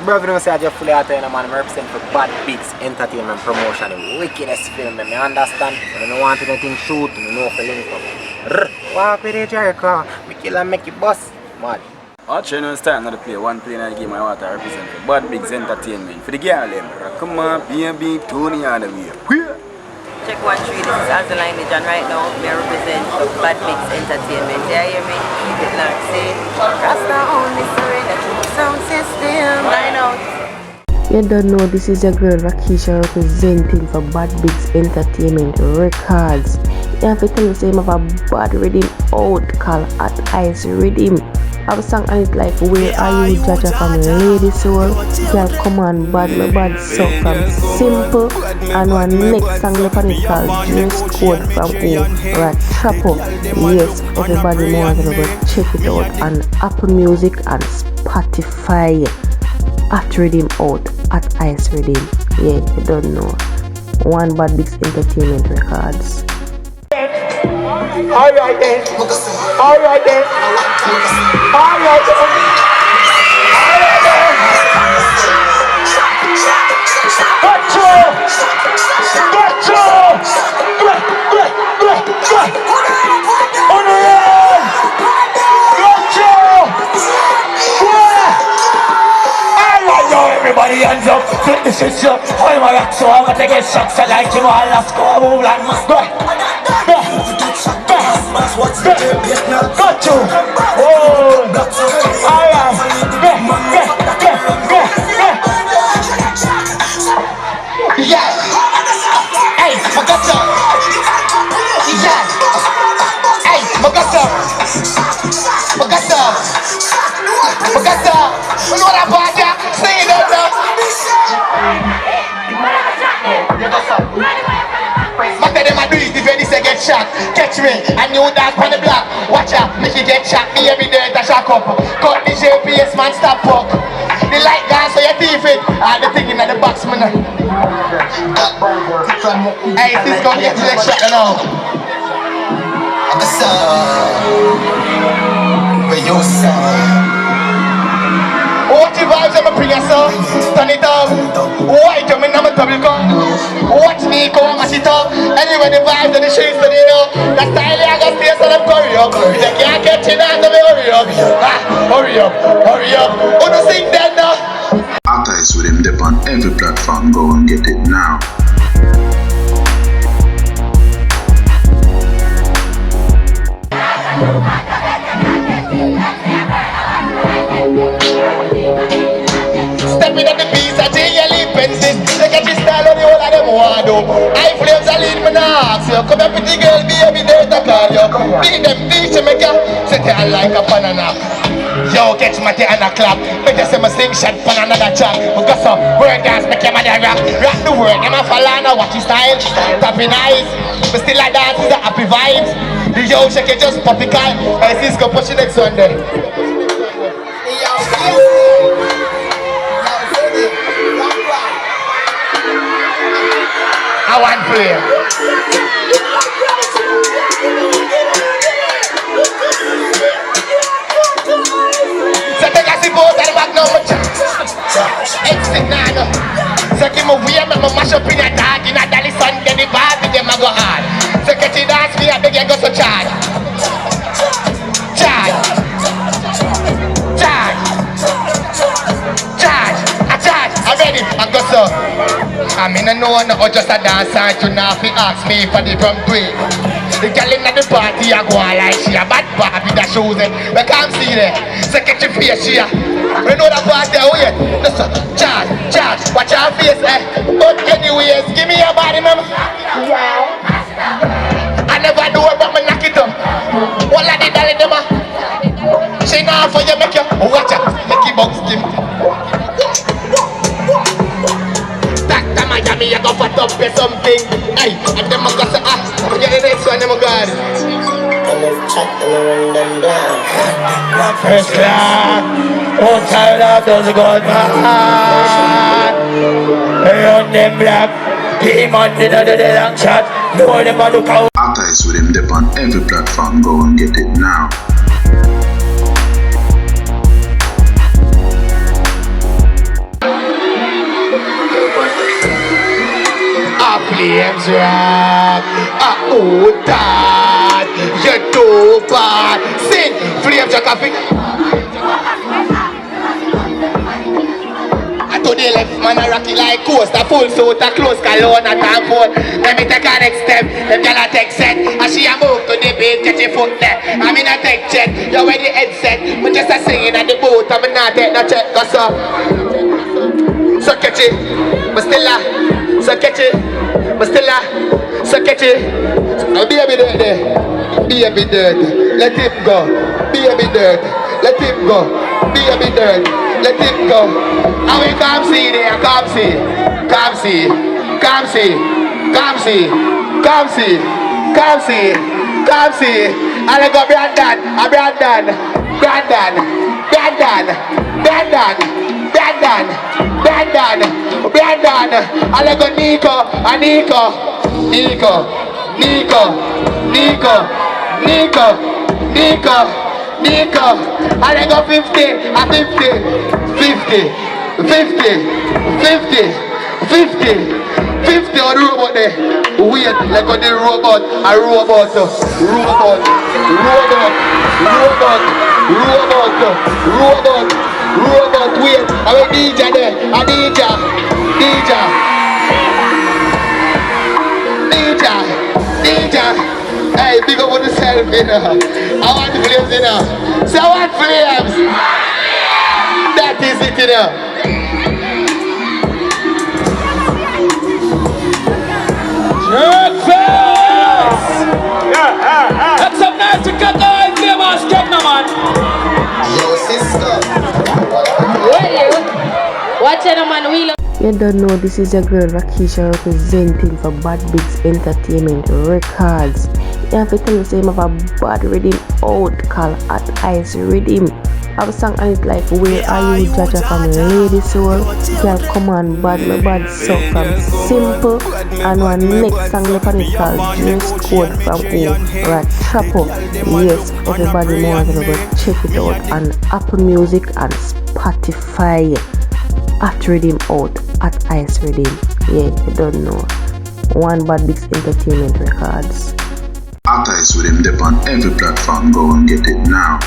brother, you know, say I just fully out here, man. I represent for Bad Bigs Entertainment Promotion, the wickedest film, me understand. When you don't want anything shoot, you know for link up. Walk with the Jericho, we kill and make you bust, mad. Watch you know, start another play. One play in the game I want to represent for Bad Bigs Entertainment. For the girl, come on, BNB, Tony on the way. Check 1-3, this is as the lineage, and right now, I represent Bad Bigs Entertainment. Yeah, you hear me? Keep it locked, see? Rasta only surrender to the sound system. Line out. You don't know, this is your girl Rakisha representing for Bad Bigs Entertainment Records. You have to tell you, say, I have a bad rhythm out called At Ice Rhythm. I have a song on it like Where Are You Jaja from Lady Soul. Girl, come on, bad, my bad so from Simple. And one next song left on it called Dress Code from Chapo. Yes, everybody wants to go check it out on Apple Music and Spotify. At Rhythm out, At Ice Rhythm. Yeah, you don't know. One Bad Bigs Entertainment Records. Alright then. Alright then. Alright then. Everybody hands up, flip the shit up. I'm a rock, so I'm gonna take shots. I like you all, let's go, move like must go. Got you. Oh, alright. Yeah. Hey, I got you. Yeah. Hey, I got you. I got you. I got you. You know what I'm about to say? Matter them a do it if you say get shot. Catch me, and you dance on the block. Watch out, make you get shot. Me every day to shock up. Cut the GPS man, stop up. The light gun so you thief it. The thing in the box man. Hey, this gonna get the next shot now. Where you say? What the vibes I'm bring us up? Turn it up. Why come in a double gun? Watch me come and sit up. Anyway, the vibes and the shades that you know. That style I got stairs and I'm curry up. They can't catch it and they hurry up. Hurry up, hurry up. Who do sing that now? Kaka is with him dip on every platform. Go and get it now. Stepping on the beats, I tell you leap and this. They get you style on the whole of them want do. Highflames, I lead me now. So come here pretty girl, be every day to call you. Beat them beats to make you sit there like a banana. Yo, get my tea and a clap. Make you see my slingshot for another track. We got some word dance, make your mother rap. Rap the word, I'm a falana, watch your style. Tapping eyes, but still like dance is a happy vibes. The yo shake it just pop the car. Hey, Cisco, push it next Sunday. I want play. So take a sip out of the back now, exit now. So give me way, make me mash up in a dog. In a dolly sun, get the bar, with them I go hard. So get you dance, me I beg you go so charge. Charge. Charge. Charge. I charge. I'm ready. I go so. I mean, I know I'm not just a dancer. You know, if you ask me for the drum break. The girl in the party, I go like she a bad Barbie that shows it. We can't see there. So get your face here. We know that party, oh yeah. Listen, charge, charge. Watch your face, eh. But anyways, give me your body, mama. I never do it, but me knock it up. What I did, I them. She now for you, make you watch out. Make you box him. Miami, I go fat up or something. Hey, and them I go say, I'm getting the next one, them I got. And if chat, then I run them down. First class, oh, tired of those good man. Hey, on them black, team on the long shot. No, them I look out. Kaka is with him dip on every platform. Go and get it now. Flames rock. Oh, dad, you're too bad. Sing, Flames rock, to the left, man, I rock it like coaster. Full suit, a close cologne, a tampon. Let me take a next step, them gyal a take set. And she a move to the beat, get your foot there. I'm in a tech check, you wear the headset. But just a singing at the boot, I'm not take no check, cause so catch it, but still so catch it, but still so catch it. Now baby dirty, baby dirty, let him go. Baby dirty, let him go. Baby dirty, let him go. And we come see there, come see, come see, come see, come see, come see, come see, come see. And I go Brandon, Brandon, Brandon, Brandon, Brandon, Brandon, Brandon, Brandon. And I go Nico, and Nico, Nico, Nico, Nico, Nico, Nico, Nico. And I go 50, and 50. 50, 50, 50, 50, 50 on the robot there. Wait, like on the robot, a robot, robot, robot, robot, robot, robot, robot, wait, I'm a DJ there, a DJ, DJ, DJ, DJ. Hey, big up on yourself, you know. I want flames, you know. So I want flames. That is it, you know. That's up nice to KAKAHIGHFLAMES, get no man. Yo, sister. Watch it, man. You don't know, this is your girl Rakisha representing for Bad Bigs Entertainment Records. You have to tell you, say, I have a bad rhythm out called At Ice Rhythm. I have a song on it like Where Are You, Jaja from Lady Soul. Girl, come on, bad, my bad so from Simple. And one next song left on it called Dress Code from Chapo. Yes, everybody knows I'm gonna go check it out on Apple Music and Spotify. At Rhythm out, At Ice Rhythm. Yeah, you don't know. One Bad Bigs Entertainment Records. At Ice Rhythm, dip on every platform, go and get it now.